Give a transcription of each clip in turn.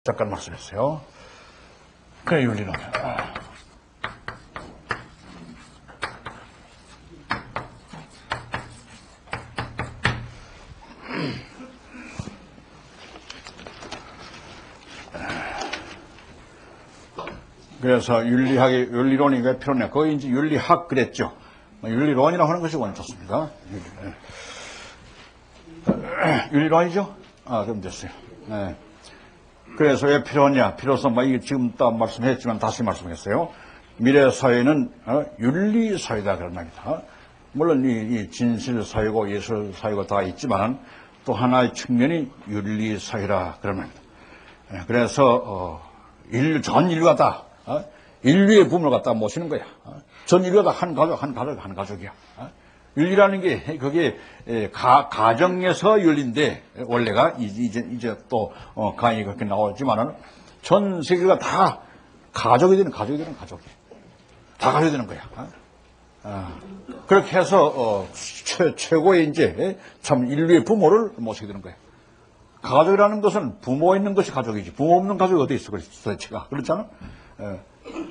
잠깐 말씀했어요. 그래, 윤리론. 그래서 윤리론이 왜 필요하냐. 거의 이제 윤리학 그랬죠. 윤리론이라고 하는 것이 원좋습니다. 윤리론이죠? 그럼 됐어요. 네. 그래서 왜 필요하냐. 필요성, 이게 지금 또 말씀했지만 다시 말씀했어요. 미래 사회는 윤리사회다 그런 말입니다. 물론 이 진실사회고 예술사회고 다 있지만 또 하나의 측면이 윤리사회라 그런 말입니다. 그래서 전 인류가 다 인류의 부모를 갖다 모시는 거야. 전 인류가 다 한 가족이야. 윤리라는 게 그게 가정에서 윤리인데 원래가 이제 또 강의가 그렇게 나오지만은 전 세계가 다 가족이 되는 가족이야. 다 가족이 되는 거야. 그렇게 해서 최고의 이제 참 인류의 부모를 모시게 되는 거야. 가족이라는 것은 부모 있는 것이 가족이지 부모 없는 가족이 어디 있어 도대체가 그렇잖아.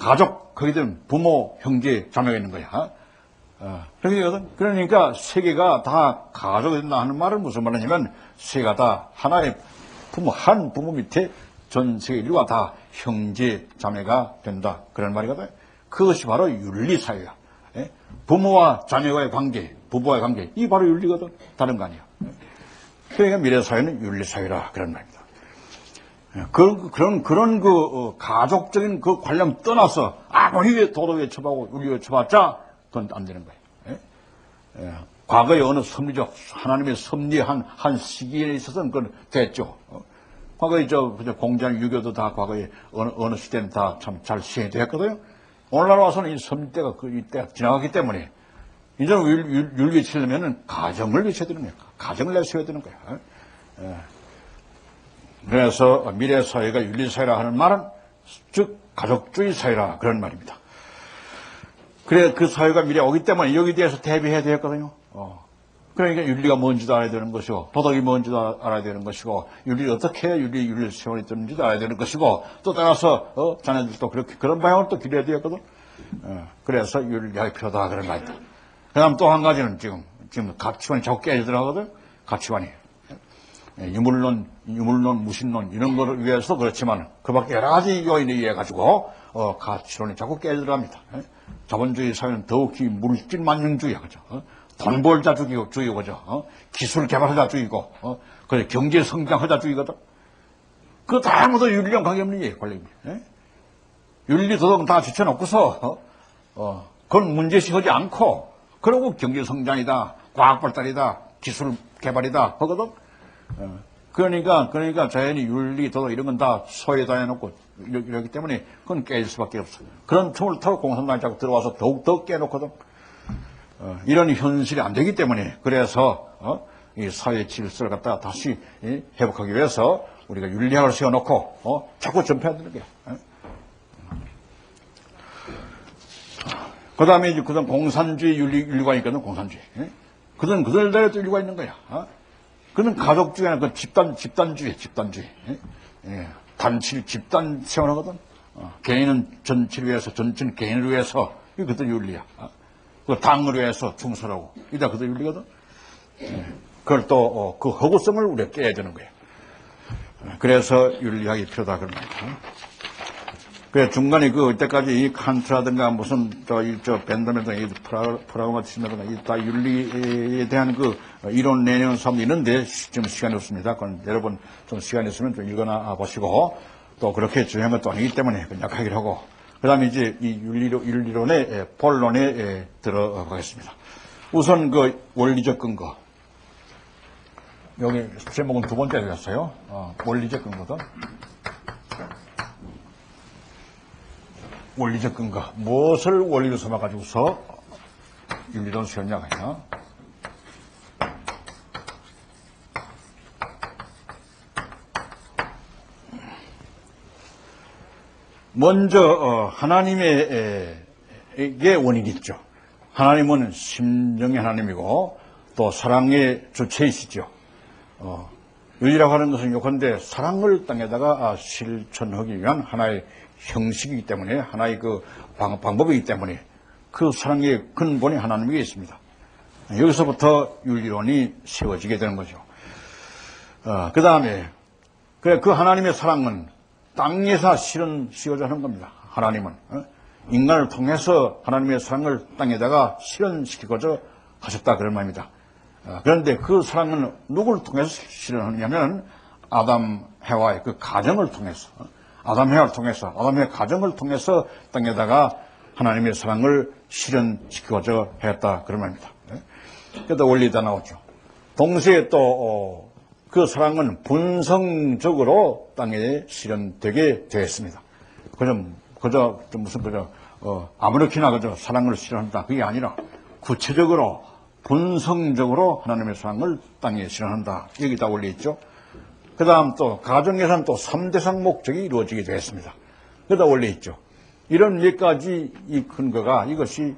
가족 거기 되면 부모 형제 자매가 있는 거야. 그러니까 세계가 다 가족이 된다 하는 말은 무슨 말이냐면 세계가 다 하나의 부모, 한 부모 밑에 전 세계 인류가 다 형제 자매가 된다 그런 말이거든. 그것이 바로 윤리사회야. 부모와 자매와의 관계, 부부와의 관계, 이 바로 윤리거든. 다른 거 아니야. 그러니까 미래사회는 윤리사회라 그런 말입니다. 그런 가족적인 그 관념 떠나서 아무리 도덕에 처하고 윤리에 처봤자 그건 안 되는 거예요. 과거에 어느 섭리적 하나님의 섭리한 한 시기에 있어서는 그건 됐죠. 과거에 공장 유교도 다 과거에 어느 시대는 다 참 잘 시행이 되었거든요. 오늘날 와서는 이 섭리 때가 이때가 지나갔기 때문에 이제는 윤리에 치려면은 가정을 외쳐야 되는 거예요. 가정을 내세워야 되는 거예요. 그래서 미래 사회가 윤리사회라 하는 말은 즉 가족주의 사회라 그런 말입니다. 그래 그 사회가 미래에 오기 때문에 여기에 대해서 대비해야 되겠거든요. 그러니까 윤리가 뭔지도 알아야 되는 것이고 도덕이 뭔지도 알아야 되는 것이고 윤리를 어떻게 해야 윤리 세원이 되는지도 알아야 되는 것이고 또 따라서 자네들도 그렇게 그런 방향을 또 기대해야 되겠거든. 그래서 윤리학이 필요하다 그런 말이다. 그다음 또 한 가지는 지금 가치관이 자꾸 깨지더라거든. 가치관이 유물론, 무신론 이런 거를 위해서 그렇지만 그밖에 여러 가지 요인에 의해 가지고 가치론이 자꾸 깨지더랍니다. 자본주의 사회는 더욱이 물질 만능주의야, 그죠? 돈 벌자 주의고, 그죠? 기술 개발하자 주의고, 그래 경제 성장하자 주의거든. 그거 다 모두 윤리랑 관계없는 얘기예요, 관계없는. 윤리 도덕은 다 지쳐놓고서, 그건 문제시하지 않고, 그러고 경제 성장이다, 과학 발달이다, 기술 개발이다, 하거든. 그러니까 자연히 윤리 도덕 이런 건 다 소외다 해놓고 이러기 때문에 그건 깨질 수밖에 없어. 그런 틈을 타고 공산당이 자꾸 들어와서 더욱 깨놓거든. 이런 현실이 안 되기 때문에 그래서 이 사회 질서를 갖다가 다시 회복하기 위해서 우리가 윤리학을 세워놓고 자꾸 전폐해야 되는 거야. 그 다음에 이제 그다음 공산주의 윤리가 있거든. 공산주의. 그들대로 또 윤리가 있는 거야. 그는 가족주의 아니라 그 집단주의. 단칠 집단 세원하거든. 개인은 전체를 위해서, 전체는 개인을 위해서, 이게 그들 윤리야. 그 당을 위해서 충성하고, 이다 그들 윤리거든. 그걸 또, 그 허구성을 우리가 깨야 되는 거야. 그래서 윤리학이 필요하다, 그런 말이야. 그래, 중간에 이때까지 이 칸트라든가 무슨, 벤더맨든가, 프라그마티즘이라든가, 다 윤리에 대한 이론 내놓은 사람도 있는데, 지금 시간이 없습니다. 그건 여러분 좀 시간이 있으면 좀 읽어나 보시고, 또 그렇게 중요한 것도 아니기 때문에 약하기로 하고, 그 다음에 이제 이 윤리론의 본론에 들어가겠습니다. 우선 원리적 근거. 여기 제목은 두 번째였어요. 원리적 근거든. 원리적 근거. 무엇을 원리로 삼아가지고서 윤리론 세웠냐가 있나? 먼저, 하나님에게 원인이 있죠. 하나님은 심정의 하나님이고, 또 사랑의 주체이시죠. 윤리라고 하는 것은 요컨대 사랑을 땅에다가 실천하기 위한 하나의 형식이기 때문에, 하나의 그 방법이기 때문에 그 사랑의 근본이 하나님에게 있습니다. 여기서부터 윤리론이 세워지게 되는 거죠. 그 다음에 그 하나님의 사랑은 땅에서 실은 씌워져 하는 겁니다. 하나님은 인간을 통해서 하나님의 사랑을 땅에다가 실현시키고자 하셨다 그런 말입니다. 그런데 그 사랑은 누구를 통해서 실현하느냐면 아담 해와의 그 가정을 통해서, 아담 해와를 통해서, 아담의 가정을 통해서 땅에다가 하나님의 사랑을 실현시키고자 했다 그런 말입니다. 그래도 원리다 나오죠. 동시에 또 그 사랑은 분성적으로 땅에 실현되게 되었습니다. 그저 무슨 아무렇게나 그저 사랑을 실현한다 그게 아니라 구체적으로 분성적으로 하나님의 사랑을 땅에 실현한다. 여기 다 원리 있죠. 그 다음 또 가정에서는 또 3대상 목적이 이루어지게 되었습니다. 그다 원리 있죠. 이런 몇 가지 이 근거가, 이것이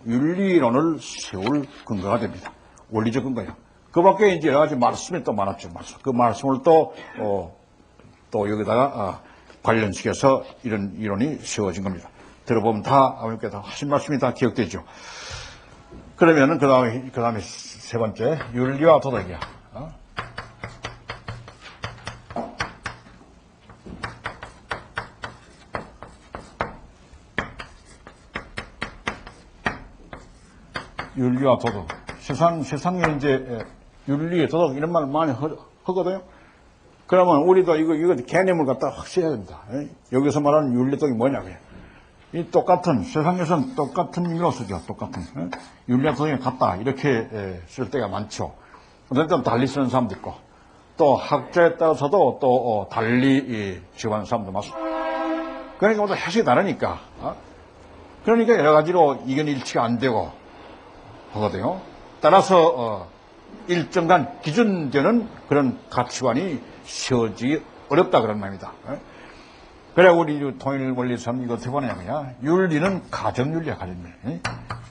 윤리론을 세울 근거가 됩니다. 원리적 근거예요. 그 밖에 이제 여러 가지 말씀이 또 많았죠. 그 말씀을 또 여기다가 관련시켜서 이런 이론이 세워진 겁니다. 들어보면 다 아버님께 다 하신 말씀이 다 기억되죠. 그러면은 그 다음에 세 번째, 윤리와 도덕이야. 윤리와 도덕. 세상에 이제 윤리, 도덕 이런 말 많이 하거든요. 그러면 우리도 이거 개념을 갖다 확실해야 됩니다. 여기서 말하는 윤리, 도덕이 뭐냐고요. 이 똑같은, 세상에서는 똑같은 의미로 쓰죠. 똑같은. 윤리와 도덕이 같다. 이렇게 쓸 때가 많죠. 어떤 때는 달리 쓰는 사람도 있고, 또 학자에 따라서도 또 달리 지원하는 사람도 많습니다. 그러니까 모두 해석이 다르니까. 그러니까 여러 가지로 이견 일치가 안 되고 하거든요. 따라서 일정한 기준되는 그런 가치관이 세워지기 어렵다 그런 말입니다. 그래 우리 통일 원리선 이거 어떻게 보냐면 윤리는 가정윤리야, 가정윤리.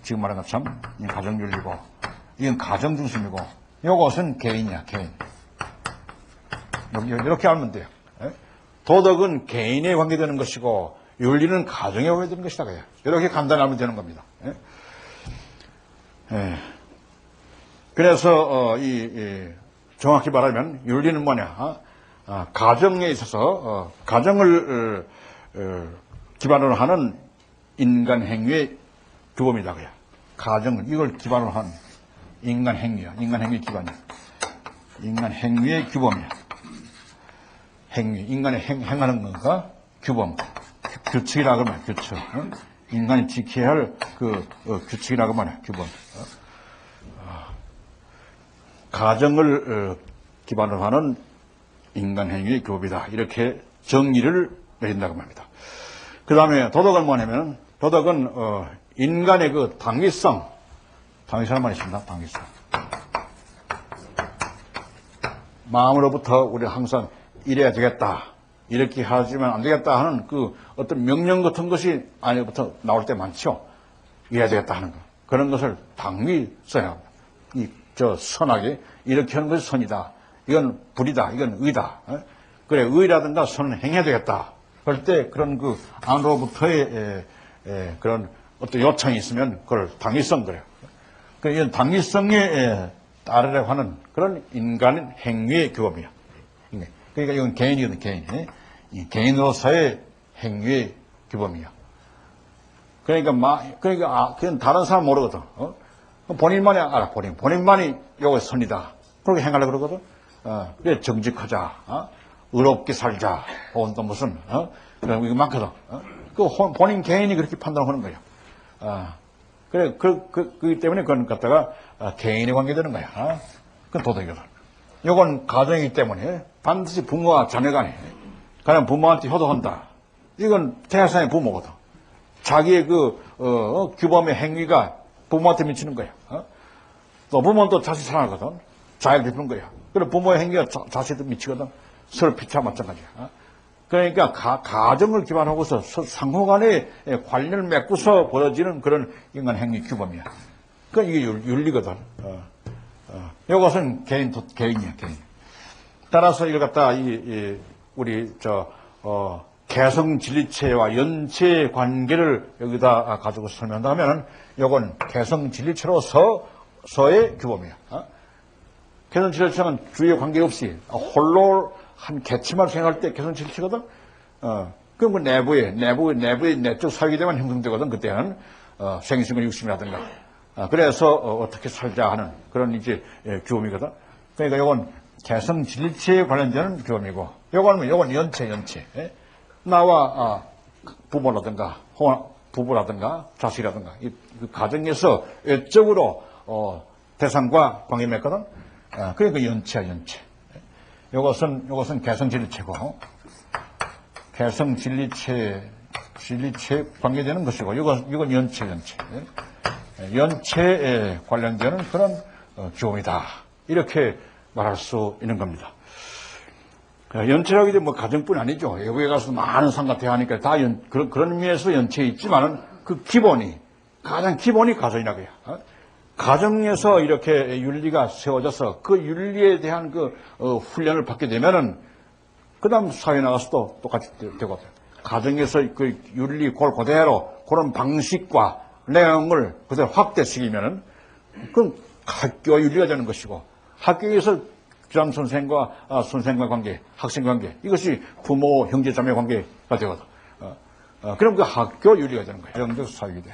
지금 말한 것처럼 가정윤리고 이건 가정 중심이고 이것은 개인이야, 개인. 이렇게 알면 돼요. 도덕은 개인에 관계되는 것이고 윤리는 가정에 관계되는 것이다. 이렇게 간단히 알면 되는 겁니다. 그래서 정확히 말하면 윤리는 뭐냐? 가정에 있어서 가정을 기반으로 하는 인간 행위의 규범이다. 그야. 가정은 이걸 기반으로 한 인간 행위야. 인간 행위 기반이야. 인간 행위의 규범이야. 행위, 인간이 행하는 건가? 규범, 규칙이라고 말이야. 규칙. 인간이 지켜야 할 규칙이라고 말이야. 규범. 가정을 기반으로 하는 인간 행위의 규범이다. 이렇게 정의를 내린다고 말합니다. 그 다음에 도덕은 뭐냐면, 도덕은 인간의 그 당위성, 당위성을 많이 씁니다. 당위성. 마음으로부터 우리 항상 이래야 되겠다, 이렇게 하지만 안 되겠다 하는 그 어떤 명령 같은 것이 안에부터 나올 때 많죠. 이래야 되겠다 하는 거. 그런 것을 당위성이라고 합니다. 선하게 이렇게 하는 것이 선이다. 이건 불이다. 이건 의다. 그래, 의라든가 선은 행해야 되겠다. 그럴 때 그런 그 안으로부터의 그런 어떤 요청이 있으면 그걸 당위성 그래요. 이건 당위성에 따르려고 하는 그런 인간 행위의 규범이야. 그러니까 이건 개인이거든, 개인. 개인으로서의 행위의 규범이야. 그건 다른 사람 모르거든. 본인만이 알아, 본인만이 요거 선이다. 그렇게 행하려고 그러거든. 그래, 정직하자, 의롭게 살자, 혹은 또 무슨, 이거 많거든. 본인 개인이 그렇게 판단하는 거야. 그래, 그렇기 때문에 그건 갖다가 개인에 관계되는 거야. 그건 도덕이거든. 요건 가정이기 때문에 반드시 부모와 자녀 간에, 가령 부모한테 효도한다. 이건 태생의 부모거든. 자기의 규범의 행위가 부모한테 미치는 거야. 또 부모는 또 자식 사랑하거든. 자기를 베푸는 거야. 그래 부모의 행위가 자식한테 미치거든. 서로 피차 마찬가지야. 그러니까 가정을 기반하고서 상호간에 관련을 맺고서 벌어지는 그런 인간 행위 규범이야. 이게 윤리거든. 이것은 개인이야, 개인. 따라서 이걸 갖다 우리 개성 진리체와 연체 관계를 여기다 가지고 설명한다면 이건 개성 진리체로서의 규범이야. 개성 진리체는 주위에 관계없이 홀로 한 개체만 생각할 때 개성 진리체거든. 그럼 그 내부에 내적 사유가 되면 형성되거든. 그때는 생신과 육심이라든가. 그래서 어떻게 살자 하는 그런 이제 규범이거든. 그러니까 이건 개성 진리체에 관련되는 규범이고, 요건 연체. 나와 부모라든가 부부라든가 자식이라든가 그 가정에서 외적으로 대상과 관계 맺거든. 그러니까 연체야, 연체. 요것은 개성 진리체고, 개성 진리체에 관계되는 것이고, 이건 연체. 연체에 관련되는 그런 규범이다. 이렇게 말할 수 있는 겁니다. 연체라고 하면 가정뿐 아니죠. 외국에 가서 많은 상가 대하니까 다 그런 의미에서 연체에 있지만은 그 가장 기본이 가정이라고요. 가정에서 이렇게 윤리가 세워져서 그 윤리에 대한 그 훈련을 받게 되면은 그 다음 사회 나가서도 똑같이 되거든요. 가정에서 그 윤리 그대로 그런 방식과 내용을 그대로 확대시키면은 그건 학교 윤리가 되는 것이고, 학교에서 교장 선생과 선생과 관계, 학생 관계, 이것이 부모, 형제, 자매 관계가 되거든. 그럼 그 학교 윤리가 되는 거예요. 정적 사육이 돼.